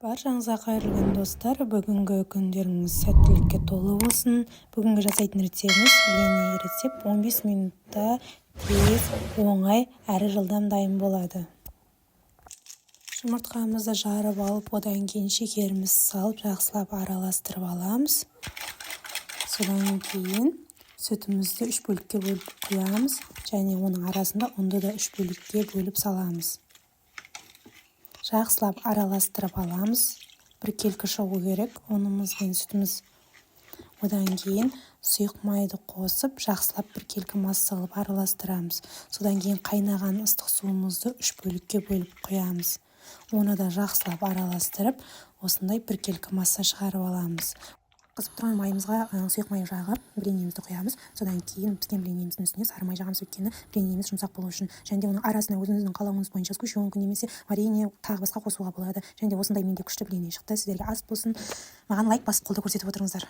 Баршаңызға қайырлы күн достар. Бүгінгі күндеріңіз сәттілікке толы болсын. Бүгінгі жасайтын рецептіміз легкий рецепт. 15 минутта тез, оңай әрі жылдам дайын болады. Жұмыртқамызды жарып алып, одан кейін шекерімізді салып, жақсылап араластырып аламыз. Содан кейін сүтімізді 3 бөлікке бөліп құямыз, және оның арасында ұнды да 3 бөлікке бөліп саламыз. Жақсылап араластырып аламыз. Біркелкі шығу керек ұнымыз бен сүтіміз. Одан кейін сұйық майды қосып, жақсылап біркелкі масса қылып араластырамыз. Содан кейін қайнаған ыстық суымызды 3 бөлікке бөліп құямыз. Оны да жақсылап араластырып, осындай біркелкі масса шығарып аламыз. Қызып тұрған майымызға сұйық май жағып, бренdiімізді құямыз. Содан кейін піскен бренdiіміздің үстіне сары май жағамыз, өйткені бренdiіміз жұмсақ болу үшін. Және де оның арасына өзіңіздің қалауыңыз бойынша сгущенка немесе варенье тағы басқа қосуға болады. Және де осындай менде күшті бренди шықты. Сіздерге ас болсын. Маған лайк басып қолдау көрсетіп отырыңыздар.